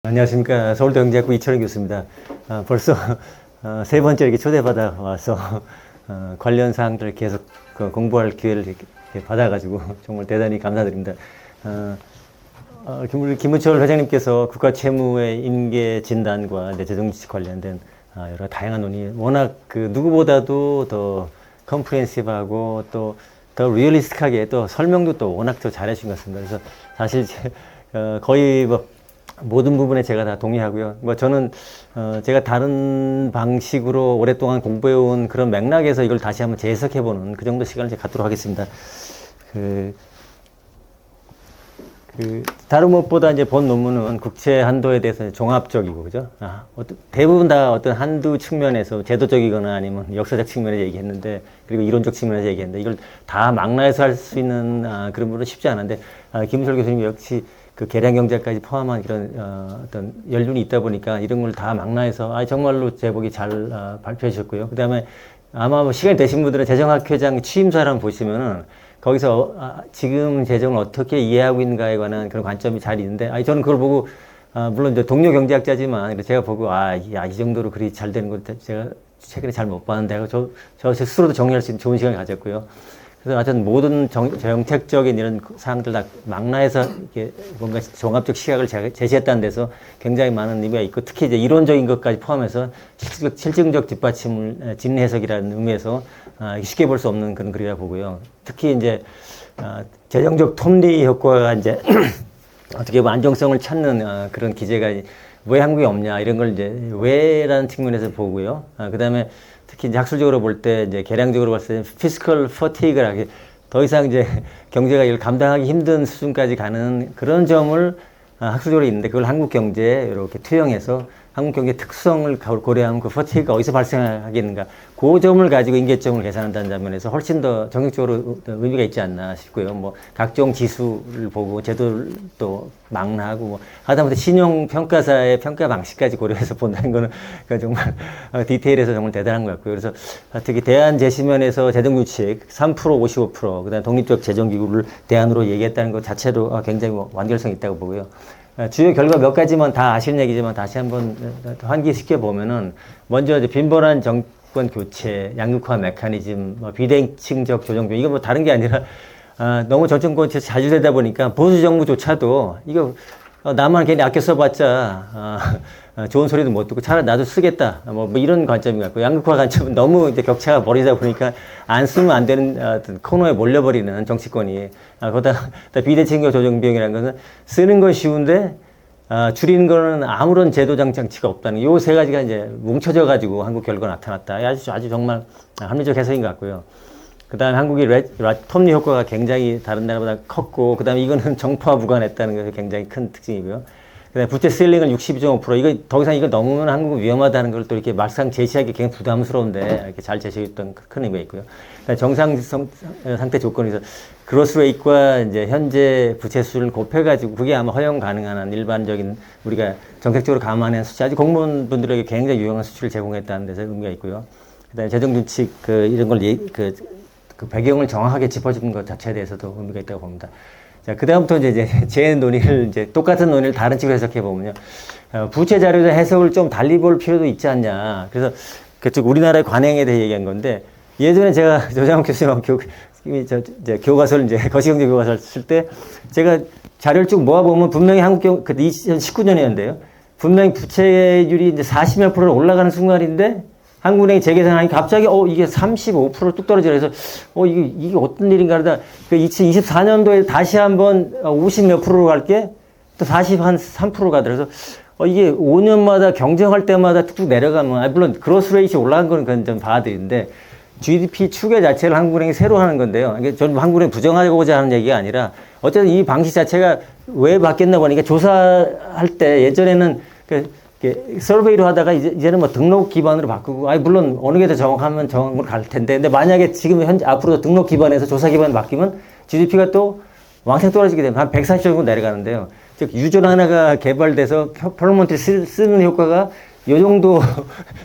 안녕하십니까. 서울대경제학부 이철원 교수입니다. 벌써 세 번째 이렇게 초대받아 와서 관련 사항들을 계속 공부할 기회를 이렇게 받아가지고 정말 대단히 감사드립니다. 우리 김은철 회장님께서 국가채무의 인계 진단과 재정지식 관련된 여러 다양한 논의, 워낙 누구보다도 더 컴프레hen시브하고 또 더 리얼리스틱하게 또 설명도 또 워낙 더 잘해주신 것 같습니다. 그래서 사실 거의 모든 부분에 제가 다 동의하고요. 저는 제가 다른 방식으로 오랫동안 공부해온 그런 맥락에서 이걸 다시 한번 재해석해보는 그 정도 시간을 제가 갖도록 하겠습니다. 다른 무엇보다 이제 본 논문은 국채 한도에 대해서 종합적이고, 그죠? 대부분 다 어떤 한두 측면에서 제도적이거나 아니면 역사적 측면에서 얘기했는데, 그리고 이론적 측면에서 얘기했는데, 이걸 다 망라해서 할 수 있는 그런 부분은 쉽지 않은데, 김은철 교수님 역시 그 계량 경제까지 포함한 이런 어떤 연륜이 있다 보니까 이런 걸 다 망라해서 정말로 제복이 잘 발표해 주셨고요. 그 다음에 아마 시간이 되신 분들은 재정학회장 취임사를 한번 보시면은 거기서 지금 재정을 어떻게 이해하고 있는가에 관한 그런 관점이 잘 있는데, 저는 그걸 보고 물론 이제 동료 경제학자지만 제가 보고 이 정도로 그리 잘 되는 걸 제가 최근에 잘 못 봤는데 하고 저 스스로도 정리할 수 있는 좋은 시간을 가졌고요. 그래서 하여튼 모든 정책적인 이런 사항들 다 망라해서 이렇게 뭔가 종합적 시각을 제시했다는 데서 굉장히 많은 의미가 있고, 특히 이제 이론적인 것까지 포함해서 실증적 뒷받침을 진해석이라는 의미에서 쉽게 볼 수 없는 그런 글이라 보고요. 특히 이제 재정적 톱니 효과가 이제 어떻게 보면 안정성을 찾는 그런 기제가 왜 한국에 없냐 이런 걸 이제 왜라는 측면에서 보고요. 그다음에 특히 이제 학술적으로 볼 때 이제 계량적으로 봤을 때 피스컬 퍼티그라 더 이상 이제 경제가 이걸 감당하기 힘든 수준까지 가는 그런 점을 학술적으로 있는데, 그걸 한국 경제에 이렇게 투영해서 한국 경제 특성을 고려하면 그 퍼티그가 어디서 발생하겠는가, 그 점을 가지고 인계점을 계산한다는 장면에서 훨씬 더 정책적으로 의미가 있지 않나 싶고요. 각종 지수를 보고 제도를 또 망라하고 하다못해 신용평가사의 평가 방식까지 고려해서 본다는 거는 정말 디테일에서 정말 대단한 것 같고요. 그래서 특히 대안 제시면에서 재정규칙 3%, 55%, 그다음 독립적 재정기구를 대안으로 얘기했다는 것 자체로 굉장히 완결성이 있다고 보고요. 주요 결과 몇 가지만 다 아시는 얘기지만 다시 한번 환기시켜 보면은, 먼저 이제 빈번한 정권 교체, 양극화 메커니즘, 비대칭적 조정비, 이거 다른 게 아니라 너무 정권 자주 되다 보니까 보수 정부조차도 이거 나만 괜히 아껴 써봤자 좋은 소리도 못 듣고 차라리 나도 쓰겠다, 이런 관점이 같고, 양극화 관점은 너무 이제 격차가 벌이다 보니까 안 쓰면 안 되는 코너에 몰려버리는 정치권이, 거기다 비대칭적 조정 비용이라는 것은 쓰는 건 쉬운데 줄이는 거는 아무런 제도적 장치가 없다는, 요 세 가지가 이제 뭉쳐져 가지고 한국 결과가 나타났다. 아주 정말 합리적 해석인 것 같고요. 그 다음에 한국이 톱니 효과가 굉장히 다른 나라보다 컸고, 그 다음에 이거는 정파와 무관했다는 것이 굉장히 큰 특징이고요. 그 다음에 부채 세일링을 62.5%, 이거 더 이상 이거 넘으면 한국은 위험하다는 걸 또 이렇게 막상 제시하기 굉장히 부담스러운데 이렇게 잘 제시했던 큰 의미가 있고요. 그다음에 정상 상태 조건에서 그로스 레이트와 이제 현재 부채 수를 곱해가지고 그게 아마 허용 가능한 한 일반적인 우리가 정책적으로 감안한 수치, 아주 공무원분들에게 굉장히 유용한 수치를 제공했다는 데서 의미가 있고요. 그다음에 재정준칙 이런 걸 그 배경을 정확하게 짚어주는 것 자체에 대해서도 의미가 있다고 봅니다. 자, 그 다음부터 이제 제 논의를 이제 똑같은 논의를 다른 식으로 해석해 보면요. 부채 자료의 해석을 좀 달리 볼 필요도 있지 않냐. 그래서 그쪽 우리나라의 관행에 대해 얘기한 건데, 예전에 제가 조장훈 교수님하고 교과서를 이제 거시경제 교과서를 쓸 때 제가 자료를 쭉 모아보면 분명히 그 2019년이었는데요. 분명히 부채율이 이제 40몇 %로 올라가는 순간인데, 한국은행이 재계산하니 갑자기 이게 35% 뚝 떨어져. 그래서 이게 어떤 일인가 하다 2024년도에 다시 한번 50 몇 %로 갈게 또 43% 가더라고요. 그래서 이게 5년마다 경쟁할 때마다 뚝뚝 내려가면, 물론 그로스 레이트 올라간 거는 그건 좀 봐드리는데, GDP 추계 자체를 한국은행이 새로 하는 건데요. 이게 저는 한국은행 부정하고자 하는 얘기가 아니라, 어쨌든 이 방식 자체가 왜 바뀌었나 보니까, 조사할 때 예전에는 서베이로 하다가 이제는 등록 기반으로 바꾸고, 물론 어느 게 더 정확하면 정확으로 갈 텐데, 근데 만약에 지금 앞으로 등록 기반에서 조사 기반으로 바뀌면 GDP가 또 왕창 떨어지게 되면 한 140 정도 내려가는데요. 즉 유전 하나가 개발돼서 퍼포먼트를 쓰는 효과가 이 정도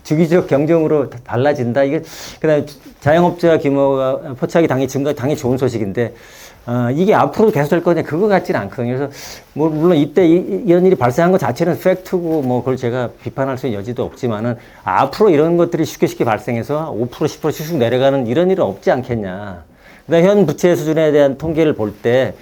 주기적 경쟁으로 달라진다. 이게 그다음에 자영업자 규모가 포착이 당연히 좋은 소식인데, 이게 앞으로 계속 될 거냐 그거 같지는 않거든요. 그래서 뭐 물론 이때 이런 일이 발생한 것 자체는 팩트고 뭐 그걸 제가 비판할 수 있는 여지도 없지만은 앞으로 이런 것들이 쉽게 발생해서 5% 10% 씩씩 내려가는 이런 일은 없지 않겠냐. 그다음 현 부채 수준에 대한 통계를 볼 때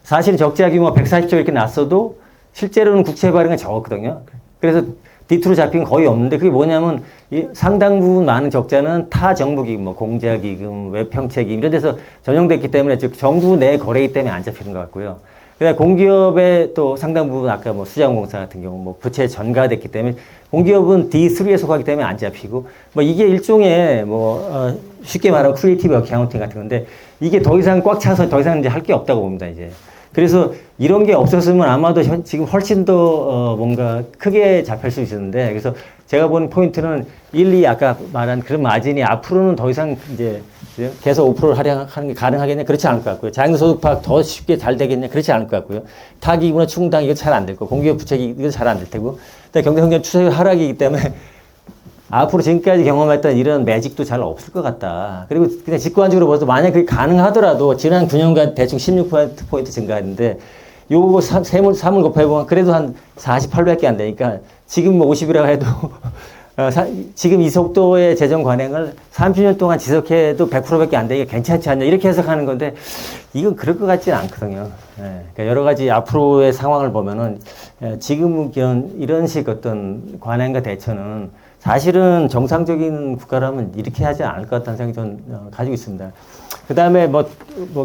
사실 적자 규모가 140조 이렇게 났어도 실제로는 국채 발행은 적었거든요. 그래서 디트로 잡힌 건 거의 없는데 그게 뭐냐면 이 상당 부분 많은 적자는 타 정부기금, 뭐 공자기금, 외평채기금 이런 데서 전용됐기 때문에 즉 정부 내 거래이기 때문에 안 잡히는 것 같고요. 그다음에 공기업의 또 상당 부분 아까 뭐 수자원공사 같은 경우 뭐 부채 전가됐기 때문에 공기업은 D3에 속하기 때문에 안 잡히고 뭐 이게 일종의 뭐 쉽게 말하면 크리에이티브 어카운팅 같은 건데 이게 더 이상 꽉 차서 더 이상 이제 할 게 없다고 봅니다 이제. 그래서 이런 게 없었으면 아마도 지금 훨씬 더 뭔가 크게 잡힐 수 있었는데 그래서 제가 본 포인트는 1, 2 아까 말한 그런 마진이 앞으로는 더 이상 이제 계속 5%를 하는 게 가능하겠냐 그렇지 않을 것 같고요. 자연소득 파악 더 쉽게 잘 되겠냐 그렇지 않을 것 같고요. 타기구나 충당 이거 잘 안 될 거고 공기업 부채기 이거 잘 안 될 테고 경제 성장 추세 하락이기 때문에 앞으로 지금까지 경험했던 이런 매직도 잘 없을 것 같다. 그리고 그냥 직관적으로 봐서 만약 그게 가능하더라도 지난 9년간 대충 16%포인트 증가했는데 요거 사물 곱해보면 그래도 한 48밖에 안 되니까 지금 뭐 50이라고 해도 지금 이 속도의 재정 관행을 30년 동안 지속해도 100%밖에 안 되니까 괜찮지 않냐 이렇게 해석하는 건데 이건 그럴 것 같지는 않거든요. 그러니까 여러 가지 앞으로의 상황을 보면은 지금 이런 식 어떤 관행과 대처는 사실은 정상적인 국가라면 이렇게 하지 않을 것 같다는 생각이 좀 가지고 있습니다. 그 다음에 뭐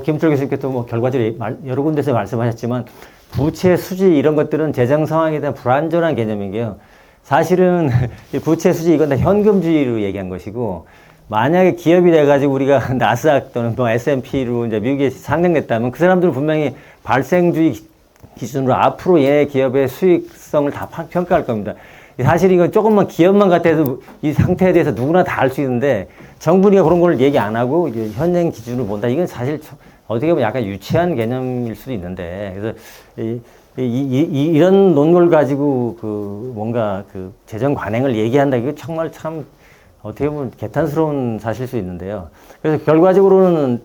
김철 교수님께서 뭐 결과적으로 여러 군데서 말씀하셨지만 부채 수지 이런 것들은 재정 상황에 대한 불안전한 개념인 게요. 사실은 부채 수지 이건 다 현금주의로 얘기한 것이고 만약에 기업이 돼가지고 우리가 나스닥 또는 뭐 S&P로 이제 미국에 상장됐다면 그 사람들은 분명히 발생주의 기준으로 앞으로 얘 기업의 수익성을 다 평가할 겁니다. 사실 이건 조금만 기업만 같아도 이 상태에 대해서 누구나 다 알 수 있는데 정부가 그런 걸 얘기 안 하고 현행 기준으로 본다. 이건 사실 어떻게 보면 약간 유치한 개념일 수도 있는데 그래서 이런 논걸 가지고 그 뭔가 그 재정 관행을 얘기한다. 이거 정말 참 어떻게 보면 개탄스러운 사실일 수 있는데요. 그래서 결과적으로는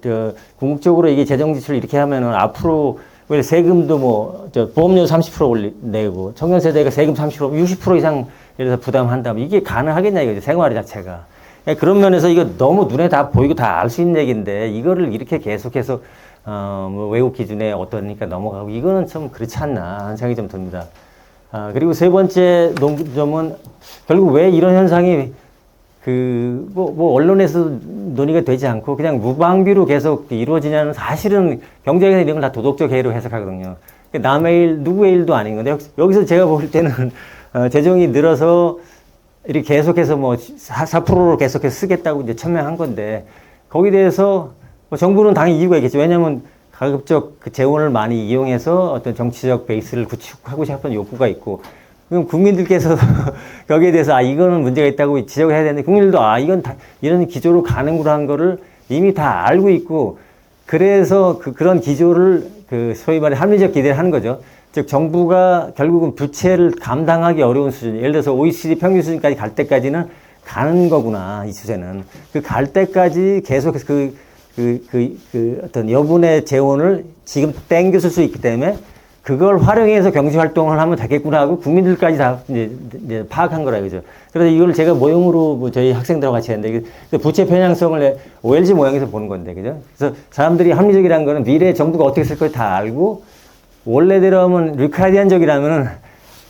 궁극적으로 이게 재정 지출을 이렇게 하면은 앞으로 왜 세금도 보험료 30% 내고 청년 세대가 세금 30% 60% 이상 예를 들어서 부담한다면 이게 가능하겠냐 이거죠. 생활 자체가. 그런 면에서 이거 너무 눈에 다 보이고 다 알 수 있는 얘기인데 이거를 이렇게 계속해서 뭐 외국 기준에 어떠니까 넘어가고 이거는 좀 그렇지 않나 하는 생각이 좀 듭니다. 그리고 세 번째 점은 결국 왜 이런 현상이 언론에서 논의가 되지 않고 그냥 무방비로 계속 이루어지냐는 사실은 경제에서 이런 걸 다 도덕적 해이로 해석하거든요. 남의 일, 누구의 일도 아닌 건데 여기서 제가 볼 때는 재정이 늘어서 이렇게 계속해서 4%로 계속해서 쓰겠다고 이제 천명한 건데 거기에 대해서 정부는 당연히 이유가 있겠죠. 왜냐하면 가급적 그 재원을 많이 이용해서 어떤 정치적 베이스를 구축하고 싶은 욕구가 있고 그럼 국민들께서 거기에 대해서 이거는 문제가 있다고 지적을 해야 되는데 국민들도 이건 이런 기조로 가는구나 한 거를 이미 다 알고 있고 그래서 그런 기조를 소위 말해 합리적 기대를 하는 거죠. 즉 정부가 결국은 부채를 감당하기 어려운 수준, 예를 들어서 OECD 평균 수준까지 갈 때까지는 가는 거구나 이 추세는 갈 때까지 계속해서 어떤 여분의 재원을 지금 땡겨줄 수 있기 때문에 그걸 활용해서 경제 활동을 하면 되겠구나 하고 국민들까지 다 이제 파악한 거라 그죠. 그래서 이걸 제가 모형으로 저희 학생들하고 같이 했는데 부채 편향성을 OLG 모형에서 보는 건데 그죠. 그래서 사람들이 합리적이라는 거는 미래에 정부가 어떻게 쓸 걸 다 알고 원래대로 하면 리카디안적이라면은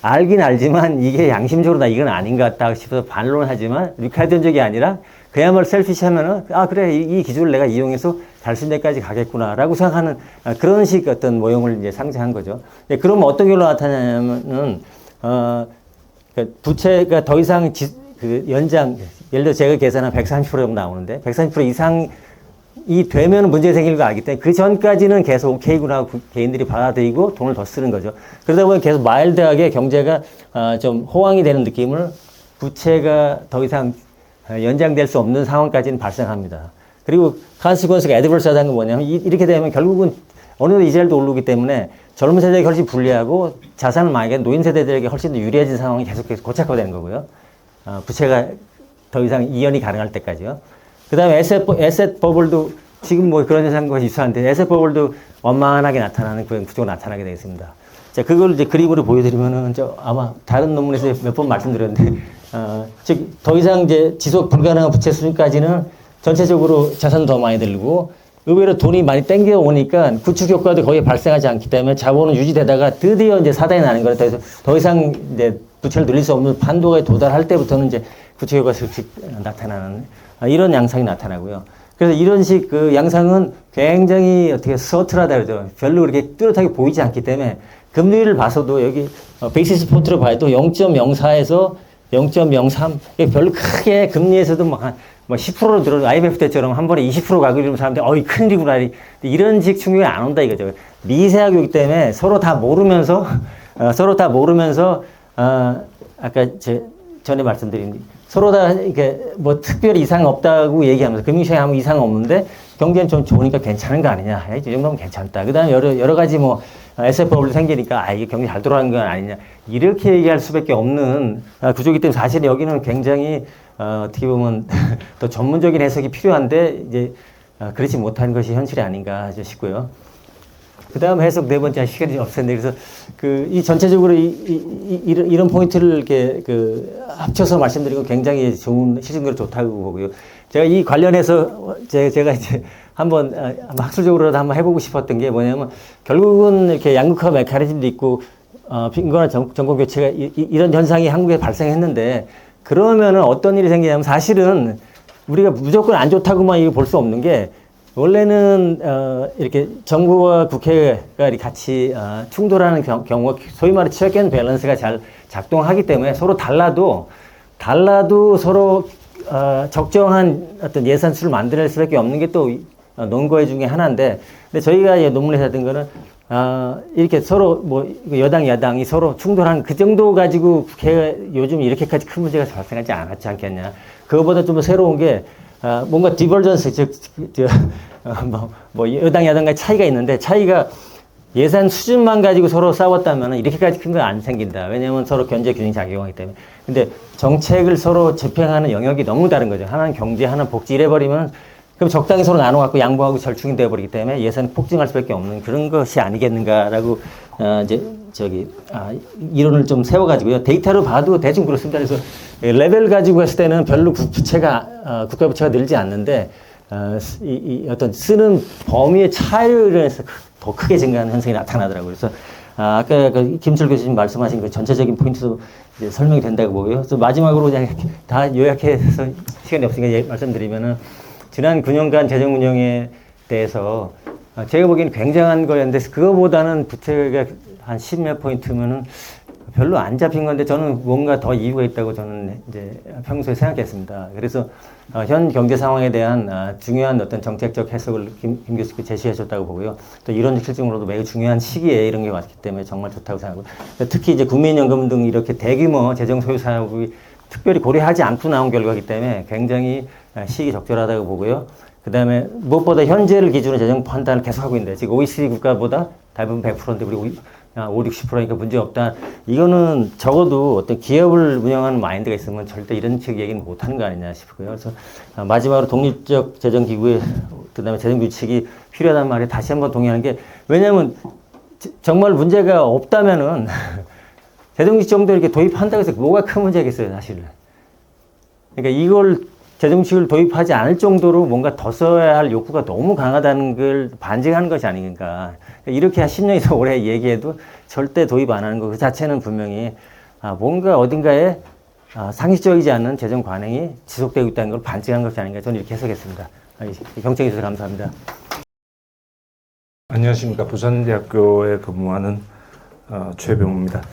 알긴 알지만 이게 양심적으로 나 이건 아닌 것 같다 싶어서 반론하지만 리카디안적이 아니라 그야말로 셀피시하면은 그래 이 기준을 내가 이용해서 달성대까지 가겠구나라고 생각하는 그런 식 어떤 모형을 이제 상징한 거죠. 그러면 어떤 결로 나타나냐면은 부채가 더 이상 연장 예를 들어 제가 계산한 130% 정도 나오는데 130% 이상이 되면 문제 생길 거 알기 때문에 그 전까지는 계속 오케이구나 하고 개인들이 받아들이고 돈을 더 쓰는 거죠. 그러다 보면 계속 마일드하게 경제가 좀 호황이 되는 느낌을 부채가 더 이상 연장될 수 없는 상황까지는 발생합니다. 그리고 컨시퀀스가 애드버스하다는 건 뭐냐면 이렇게 되면 결국은 어느 정도 이자율도 오르기 때문에 젊은 세대에게 훨씬 불리하고 자산을 많이 가진 노인 세대들에게 훨씬 더 유리해진 상황이 계속해서 고착화되는 거고요. 부채가 더 이상 이연이 가능할 때까지요. 그 다음에 에셋 버블도 지금 뭐 그런 현상과 유사한데 SF월도 원만하게 나타나는 그런 구조가 나타나게 되겠습니다. 자, 그걸 이제 그림으로 보여드리면은 아마 다른 논문에서 몇 번 말씀드렸는데, 즉, 더 이상 이제 지속 불가능한 부채 수준까지는 전체적으로 자산도 더 많이 들고, 의외로 돈이 많이 땡겨오니까 구축 효과도 거의 발생하지 않기 때문에 자본은 유지되다가 드디어 이제 사단이 나는 거예요. 그래서 더 이상 이제 부채를 늘릴 수 없는 판도에 도달할 때부터는 이제 구축 효과가 슬슬 나타나는 이런 양상이 나타나고요. 그래서 이런 식 그 양상은 굉장히 어떻게 서툴하다 그러죠. 별로 그렇게 뚜렷하게 보이지 않기 때문에 금리를 봐서도 여기 베이시스 포트로 봐도 0.04에서 0.03 별로 크게 금리에서도 막 10%로 들어 IMF 때처럼 한 번에 20% 가고 이러면 사람들이 어이 큰일이구나 이런 식 충격이 안 온다 이거죠. 미세하게 오기 때문에 서로 다 모르면서 아까 전에 말씀드린 서로 다 이렇게 뭐 특별히 이상 없다고 얘기하면서 금융시장에 아무 이상 없는데 경제는 좀 좋으니까 괜찮은 거 아니냐. 이 정도면 괜찮다. 그 다음에 여러 가지 뭐 SF버블이 생기니까 이게 경기 잘 돌아가는 건 아니냐. 이렇게 얘기할 수밖에 없는 구조이기 때문에 사실 여기는 굉장히 어떻게 보면 더 전문적인 해석이 필요한데 이제 그렇지 못한 것이 현실이 아닌가 싶고요. 그 다음 해석 네 번째 시간이 없었는데 그래서 이 전체적으로 이런 포인트를 이렇게 합쳐서 말씀드리고 굉장히 좋은 실증으로 좋다고 보고요. 제가 이 관련해서 제가 이제 한번 학술적으로도 한번 해보고 싶었던 게 뭐냐면 결국은 이렇게 양극화 메커니즘도 있고 빈곤화 정권 교체가 이런 현상이 한국에 발생했는데 그러면은 어떤 일이 생기냐면 사실은 우리가 무조건 안 좋다고만 이거 볼 수 없는 게 원래는 이렇게 정부와 국회가 같이 충돌하는 경우가 소위 말해 체크 앤 밸런스가 잘 작동하기 때문에 서로 달라도 서로 적정한 어떤 예산수를 만들어낼 수밖에 없는 게 또 논거 중에 하나인데 근데 저희가 논문에서 했던 거는 이렇게 서로 뭐 여당 야당이 서로 충돌하는 그 정도 가지고 국회가 요즘 이렇게까지 큰 문제가 발생하지 않았지 않겠냐. 그거보다 좀 새로운 게 뭔가 디버전스 뭐 여당 야당과의 차이가 있는데 차이가 예산 수준만 가지고 서로 싸웠다면 이렇게까지 큰 건 안 생긴다. 왜냐하면 서로 견제 균형이 작용하기 때문에. 근데 정책을 서로 집행하는 영역이 너무 다른 거죠. 하나는 경제, 하나는 복지 이래버리면 그럼 적당히 서로 나눠갖고 양보하고 절충이 되어버리기 때문에 예산이 폭증할 수밖에 없는 그런 것이 아니겠는가라고 이론을 좀 세워가지고요. 데이터로 봐도 대충 그렇습니다. 그래서 레벨 가지고 했을 때는 별로 국가 부채가 늘지 않는데 어떤 쓰는 범위의 차이를 해서 더 크게 증가하는 현상이 나타나더라고요. 그래서 아까 김철 교수님 말씀하신 그 전체적인 포인트도 이제 설명이 된다고 보고요. 그래서 마지막으로 그냥 다 요약해서 시간이 없으니까 말씀드리면은 지난 9년간 재정 운영에 대해서 제가 보기에는 굉장한 거였는데 그거보다는 부채가 한 10몇 포인트면은 별로 안 잡힌 건데 저는 뭔가 더 이유가 있다고 저는 이제 평소에 생각했습니다. 그래서 현 경제 상황에 대한 중요한 어떤 정책적 해석을 김 교수께 제시해 줬다고 보고요. 또 이론적 실증으로도 매우 중요한 시기에 이런 게 왔기 때문에 정말 좋다고 생각하고 특히 이제 국민연금 등 이렇게 대규모 재정 소유 사업이 특별히 고려하지 않고 나온 결과이기 때문에 굉장히 시기 적절하다고 보고요. 그 다음에 무엇보다 현재를 기준으로 재정 판단을 계속하고 있는데 지금 OECD 국가보다 대부분 100%인데 우리 5, 60%니까 문제 없다. 이거는 적어도 어떤 기업을 운영하는 마인드가 있으면 절대 이런 식 얘기는 못하는 거 아니냐 싶고요. 그래서 마지막으로 독립적 재정기구의 그다음에 재정규칙이 필요하다는 말에 다시 한번 동의하는 게 왜냐하면 정말 문제가 없다면은 재정규칙 정도 이렇게 도입한다고 해서 뭐가 큰 문제겠어요, 사실은. 그러니까 이걸 재정규칙을 도입하지 않을 정도로 뭔가 더 써야 할 욕구가 너무 강하다는 걸 반증하는 것이 아닌가. 이렇게 한 10년 이상 오래 얘기해도 절대 도입 안 하는 것 그 자체는 분명히 뭔가 어딘가에 상식적이지 않은 재정 관행이 지속되고 있다는 걸 반증한 것이 아닌가. 저는 이렇게 해석했습니다. 경청해 주셔서 감사합니다. 안녕하십니까. 부산대학교에 근무하는 최병우입니다.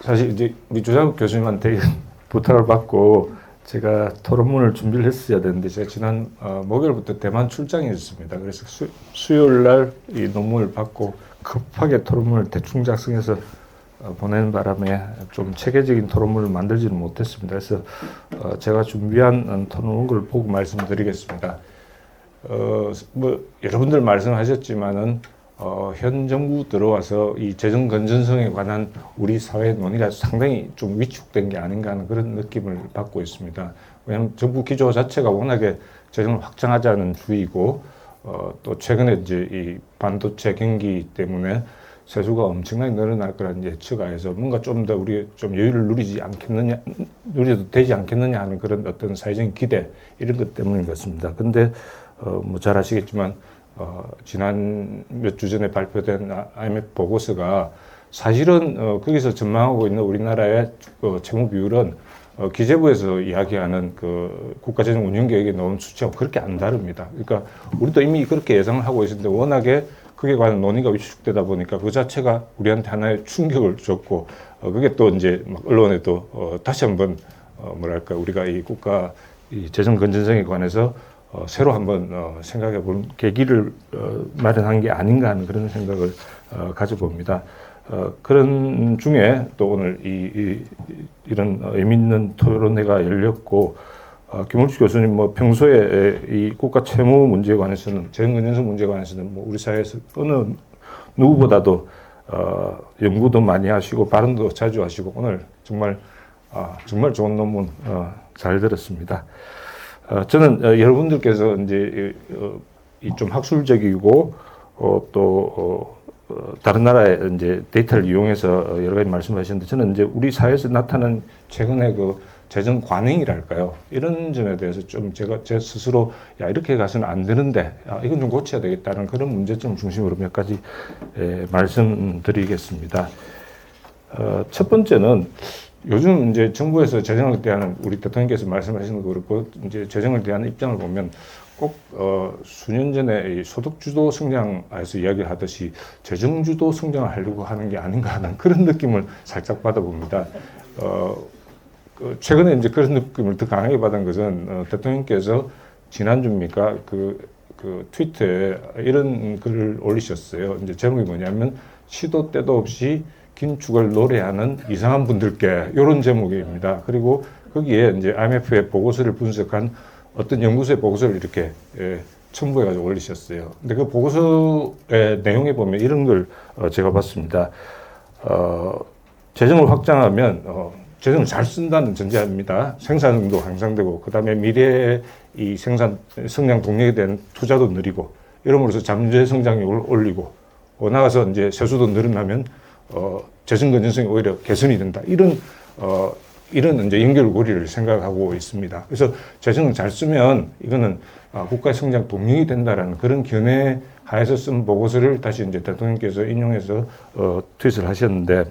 사실 이제 우리 조장욱 교수님한테 부탁을 받고 제가 토론문을 준비를 했어야 되는데 제가 지난 목요일부터 대만 출장에 있었습니다. 그래서 수요일 날 이 논문을 받고 급하게 토론문을 대충 작성해서 보내는 바람에 좀 체계적인 토론문을 만들지는 못했습니다. 그래서 제가 준비한 토론문을 보고 말씀드리겠습니다. 뭐 여러분들 말씀하셨지만은 현 정부 들어와서 이 재정 건전성에 관한 우리 사회 논의가 상당히 좀 위축된 게 아닌가 하는 그런 느낌을 받고 있습니다. 왜냐하면 정부 기조 자체가 워낙에 재정을 확장하자는 주의고, 또 최근에 이제 이 반도체 경기 때문에 세수가 엄청나게 늘어날 거라는 예측하에서 뭔가 좀 더 우리 좀 여유를 누려도 되지 않겠느냐 하는 그런 어떤 사회적인 기대 이런 것 때문인 것 같습니다. 근데 뭐 잘 아시겠지만 지난 몇 주 전에 발표된 IMF 보고서가 사실은 거기서 전망하고 있는 우리나라의 채무 비율은 기재부에서 이야기하는 그 국가재정 운영 계획에 넣은 수치하고 그렇게 안 다릅니다. 그러니까 우리도 이미 그렇게 예상을 하고 있었는데 워낙에 그에 관한 논의가 위축되다 보니까 그 자체가 우리한테 하나의 충격을 줬고, 그게 또 이제 막 언론에도 다시 한번 뭐랄까 우리가 이 국가 이 재정 건전성에 관해서 새로 한번 생각해 볼 계기를 마련한 게 아닌가 하는 그런 생각을 가져봅니다. 그런 중에 또 오늘 이런 의미 있는 토론회가 열렸고, 김울주 교수님 뭐 평소에 이 국가 채무 문제에 관해서는 재정 건전성 문제에 관해서는 뭐 우리 사회에서 어느 누구보다도 연구도 많이 하시고 발언도 자주 하시고 오늘 정말 좋은 논문 잘 들었습니다. 저는 여러분들께서 이제 좀 학술적이고 또 다른 나라의 이제 데이터를 이용해서 여러 가지 말씀하셨는데, 저는 이제 우리 사회에서 나타난 최근에 그 재정 관행이랄까요, 이런 점에 대해서 좀 제가 제 스스로 이렇게 가서는 안 되는데 이건 좀 고쳐야 되겠다는 그런 문제점 중심으로 몇 가지 말씀드리겠습니다. 첫 번째는 요즘 이제 정부에서 재정을 대하는 우리 대통령께서 말씀하시는 거 그렇고 이제 재정을 대하는 입장을 보면 꼭 수년 전에 이 소득주도 성장에서 이야기를 하듯이 재정주도 성장을 하려고 하는 게 아닌가 하는 그런 느낌을 살짝 받아봅니다. 최근에 이제 그런 느낌을 더 강하게 받은 것은 대통령께서 지난주입니까 그 트위터에 이런 글을 올리셨어요. 이제 제목이 뭐냐면 시도 때도 없이 긴축을 노래하는 이상한 분들께, 이런 제목입니다. 그리고 거기에 이제 IMF의 보고서를 분석한 어떤 연구소의 보고서를 이렇게 첨부해가지고 올리셨어요. 근데 그 보고서의 내용에 보면 이런 걸 제가 봤습니다. 재정을 확장하면 재정을 잘 쓴다는 전제합니다. 생산도 향상되고, 그 다음에 미래의 이 성장 동력에 대한 투자도 느리고, 이러므로서 잠재 성장률을 올리고, 나가서 이제 세수도 늘어나면 재정 건전성이 오히려 개선이 된다. 이런 이제 연결고리를 생각하고 있습니다. 그래서 재정을 잘 쓰면 이거는 국가의 성장 동력이 된다라는 그런 견해 하에서 쓴 보고서를 다시 이제 대통령께서 인용해서 트윗을 하셨는데,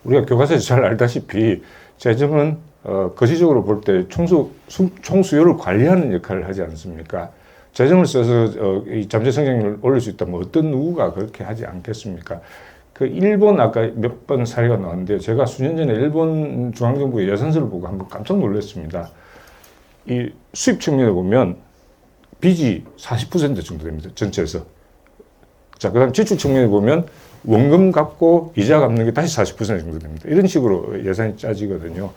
우리가 교과서에서 잘 알다시피 재정은 거시적으로 볼 때 총수요를 관리하는 역할을 하지 않습니까? 재정을 써서 이 잠재 성장률을 올릴 수 있다면 어떤 누구가 그렇게 하지 않겠습니까? 그 일본 아까 몇 번 사례가 나왔는데요. 제가 수년 전에 일본 중앙정부의 예산서를 보고 한번 깜짝 놀랐습니다. 이 수입 측면에 보면 빚이 40% 정도 됩니다. 전체에서. 자, 그 다음 지출 측면에 보면 원금 갚고 이자 갚는 게 다시 40% 정도 됩니다. 이런 식으로 예산이 짜지거든요.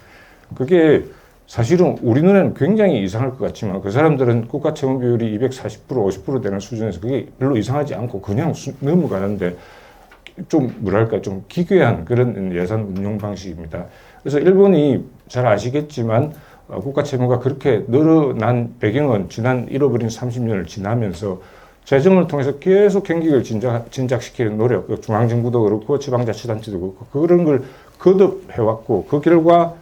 그게 사실은 우리 눈에는 굉장히 이상할 것 같지만 그 사람들은 국가 채무 비율이 240%, 50% 되는 수준에서 그게 별로 이상하지 않고 그냥 넘어가는데, 좀 뭐랄까 좀 기괴한 그런 예산 운용 방식입니다. 그래서 일본이 잘 아시겠지만 국가 채무가 그렇게 늘어난 배경은 지난 잃어버린 30년을 지나면서 재정을 통해서 계속 경기를 진작시키는 노력, 중앙정부도 그렇고 지방자치단체도 그렇고 그런 걸 거듭해왔고, 그 결과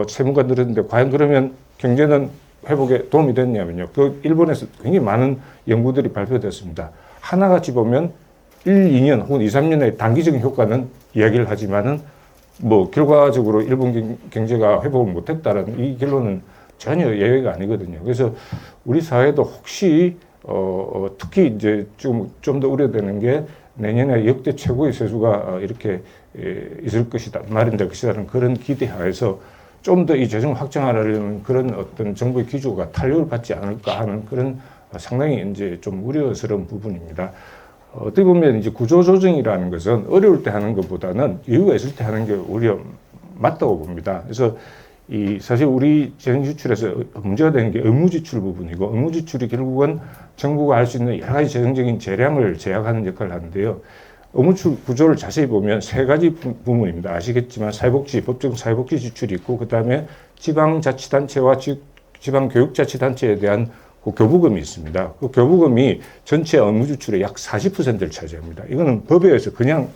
채무가 늘었는데 과연 그러면 경제는 회복에 도움이 됐냐면요. 그 일본에서 굉장히 많은 연구들이 발표됐습니다. 하나같이 보면 1, 2년 혹은 2, 3년의 단기적인 효과는 이야기를 하지만은 뭐 결과적으로 일본 경제가 회복을 못했다라는 이 결론은 전혀 예외가 아니거든요. 그래서 우리 사회도 혹시 특히 이제 좀 더 우려되는 게 내년에 역대 최고의 세수가 이렇게 있을 것이다, 마련될 것이라는 그런 기대하에서 좀 더 이 재정을 확장하려는 그런 어떤 정부의 기조가 탄력을 받지 않을까 하는 그런 상당히 이제 좀 우려스러운 부분입니다. 어떻게 보면 이제 구조조정이라는 것은 어려울 때 하는 것보다는 여유가 있을 때 하는 게 오히려 맞다고 봅니다. 그래서 사실 우리 재정 지출에서 문제가 되는 게 의무지출 부분이고, 의무지출이 결국은 정부가 할 수 있는 여러 가지 재정적인 재량을 제약하는 역할을 하는데요. 의무지출 구조를 자세히 보면 세 가지 부분입니다. 아시겠지만 법정 사회복지 지출이 있고, 그 다음에 지방자치단체와 지방교육자치단체에 대한 그 교부금이 있습니다. 그 교부금이 전체 업무 지출의 약 40%를 차지합니다. 이거는 법에 의해서 그냥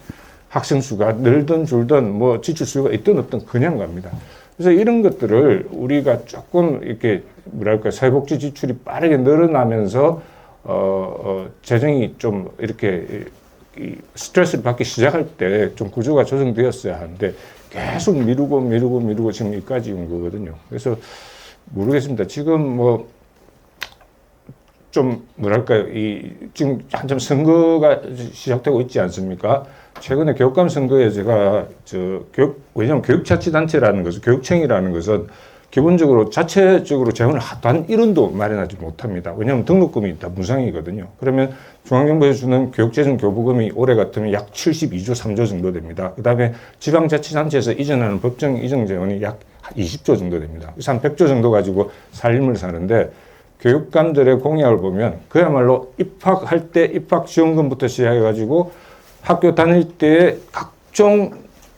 학생 수가 늘든 줄든 뭐 지출 수요가 있든 없든 그냥 갑니다. 그래서 이런 것들을 우리가 조금 이렇게 뭐랄까 사회복지 지출이 빠르게 늘어나면서 재정이 좀 이렇게 이 스트레스를 받기 시작할 때 좀 구조가 조정되었어야 하는데 계속 미루고 지금 여기까지 온 거거든요. 그래서 모르겠습니다. 지금 뭐 좀 뭐랄까요, 지금 한참 선거가 시작되고 있지 않습니까? 최근에 교육감 선거에 제가 왜냐하면 교육자치단체라는 것은, 교육청이라는 것은 기본적으로 자체적으로 재원을 단 1원도 마련하지 못합니다. 왜냐하면 등록금이 다 무상이거든요. 그러면 중앙정부에서 주는 교육재정 교부금이 올해 같으면 약 72조 3조 정도 됩니다. 그 다음에 지방자치단체에서 이전하는 법정 이전 재원이 약 20조 정도 됩니다. 그래서 한 100조 정도 가지고 살림을 사는데, 교육감들의 공약을 보면 그야말로 입학할 때 입학 지원금부터 시작해가지고 학교 다닐 때 각종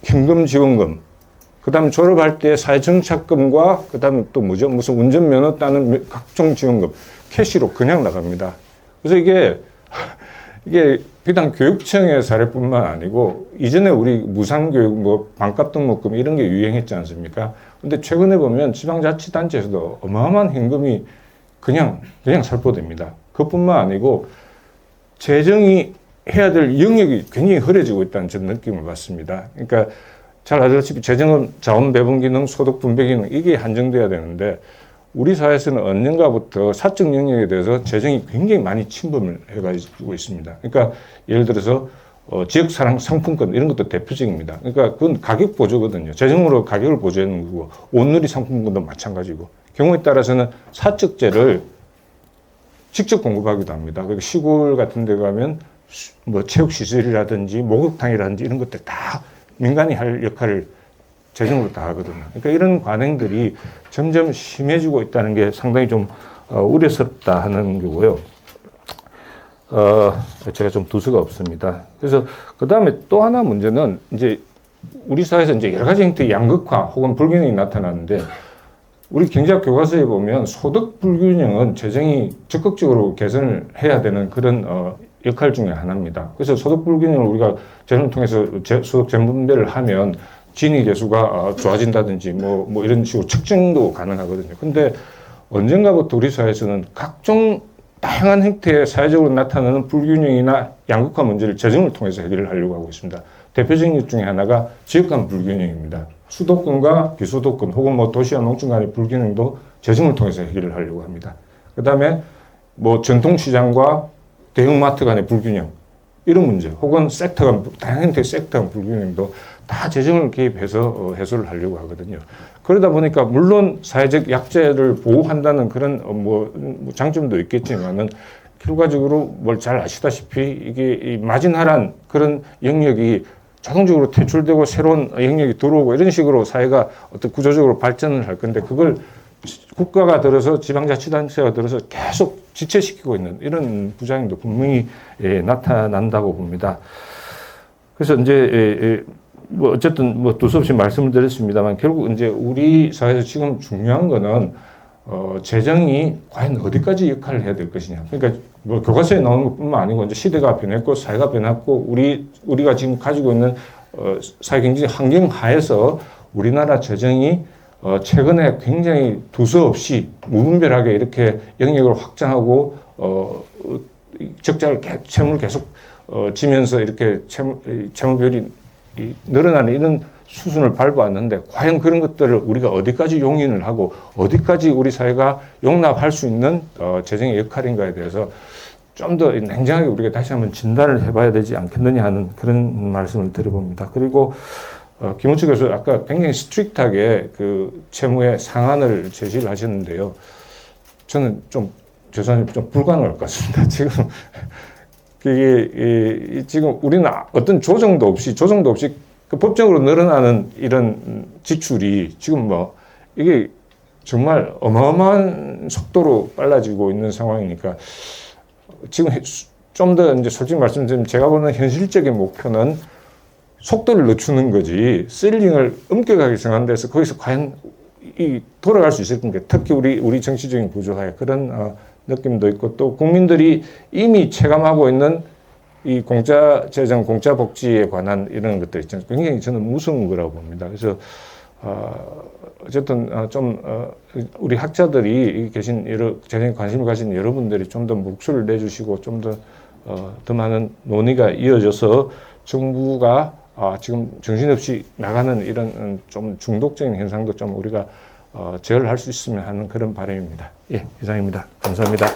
현금 지원금, 그 다음에 졸업할 때 사회정착금과 그 다음에 또 뭐죠? 무슨 운전면허 따는 각종 지원금, 캐시로 그냥 나갑니다. 그래서 이게 비단 교육청의 사례뿐만 아니고 이전에 우리 무상교육 뭐 반값 등록금 이런 게 유행했지 않습니까? 근데 최근에 보면 지방자치단체에서도 어마어마한 현금이 그냥 살포됩니다. 그것뿐만 아니고 재정이 해야 될 영역이 굉장히 흐려지고 있다는 저는 느낌을 받습니다. 그러니까 잘 아시다시피 재정은 자원 배분 기능, 소득 분배 기능 이게 한정돼야 되는데 우리 사회에서는 언젠가부터 사적 영역에 대해서 재정이 굉장히 많이 침범을 해가지고 있습니다. 그러니까 예를 들어서 지역사랑 상품권 이런 것도 대표적입니다. 그러니까 그건 가격 보조거든요. 재정으로 가격을 보조하는 거고 온누리 상품권도 마찬가지고 경우에 따라서는 사적재를 직접 공급하기도 합니다. 그러니까 시골 같은 데 가면 뭐 체육시설이라든지 목욕탕이라든지 이런 것들 다 민간이 할 역할을 재정으로 다 하거든요. 그러니까 이런 관행들이 점점 심해지고 있다는 게 상당히 좀 우려스럽다 하는 거고요. 제가 좀 두서가 없습니다. 그래서 그 다음에 또 하나 문제는 이제 우리 사회에서 이제 여러 가지 형태의 양극화 혹은 불균형이 나타나는데 우리 경제학 교과서에 보면 소득 불균형은 재정이 적극적으로 개선을 해야 되는 그런 역할 중에 하나입니다. 그래서 소득 불균형을 우리가 재정을 통해서 소득 재분배를 하면 진위 계수가 좋아진다든지 뭐 이런 식으로 측정도 가능하거든요. 근데 언젠가부터 우리 사회에서는 각종 다양한 형태의 사회적으로 나타나는 불균형이나 양극화 문제를 재정을 통해서 해결을 하려고 하고 있습니다. 대표적인 것 중에 하나가 지역 간 불균형입니다. 수도권과 비수도권 혹은 뭐 도시와 농촌 간의 불균형도 재정을 통해서 해결을 하려고 합니다. 그 다음에 뭐 전통시장과 대형마트 간의 불균형 이런 문제 혹은 섹터 간 다양한 형태의 섹터 간 불균형도 다 재정을 개입해서 해소를 하려고 하거든요. 그러다 보니까 물론 사회적 약자를 보호한다는 그런 뭐 장점도 있겠지만은 결과적으로 뭘 잘 아시다시피 이게 이 마진하란 그런 영역이 자동적으로 퇴출되고 새로운 영역이 들어오고 이런 식으로 사회가 어떤 구조적으로 발전을 할 건데 그걸 국가가 들어서 지방자치단체가 들어서 계속 지체시키고 있는 이런 부작용도 분명히 나타난다고 봅니다. 그래서 이제 뭐 어쨌든 뭐 두서없이 말씀을 드렸습니다만 결국 이제 우리 사회에서 지금 중요한 거는 재정이 과연 어디까지 역할을 해야 될 것이냐. 그러니까 뭐 교과서에 나오는 것뿐만 아니고 이제 시대가 변했고 사회가 변했고 우리가 지금 가지고 있는 사회 경제 환경 하에서 우리나라 재정이 최근에 굉장히 두서없이 무분별하게 이렇게 영역을 확장하고 적자를 채무를 계속 지면서 이렇게 채무별이 늘어나는 이런 수순을 밟아왔는데 과연 그런 것들을 우리가 어디까지 용인을 하고 어디까지 우리 사회가 용납할 수 있는 재정의 역할인가에 대해서 좀 더 냉정하게 우리가 다시 한번 진단을 해봐야 되지 않겠느냐 하는 그런 말씀을 드려봅니다. 그리고 김우철 교수 아까 굉장히 스트릭트하게 그 채무의 상한을 제시를 하셨는데요. 저는 좀 죄송하지만 좀 불가능할 것 같습니다. 지금 우리는 어떤 조정도 없이 그 법적으로 늘어나는 이런 지출이 지금 뭐 이게 정말 어마어마한 속도로 빨라지고 있는 상황이니까 지금 좀 더 이제 솔직히 말씀드리면 제가 보는 현실적인 목표는 속도를 늦추는 거지 세일링을 엄격하게 정한 데서 거기서 과연 돌아갈 수 있을 건가. 특히 우리 정치적인 구조하에 그런 느낌도 있고 또 국민들이 이미 체감하고 있는 이 공짜 재정, 공짜 복지에 관한 이런 것들 있잖아요. 굉장히 저는 무서운 거라고 봅니다. 그래서 어쨌든 우리 학자들이 계신 재정에 관심을 가진 여러분들이 좀 더 목소리를 내주시고 좀 더 많은 논의가 이어져서 정부가 지금 정신없이 나가는 이런 좀 중독적인 현상도 좀 우리가 제어를 할 수 있으면 하는 그런 바람입니다. 예, 이상입니다. 감사합니다.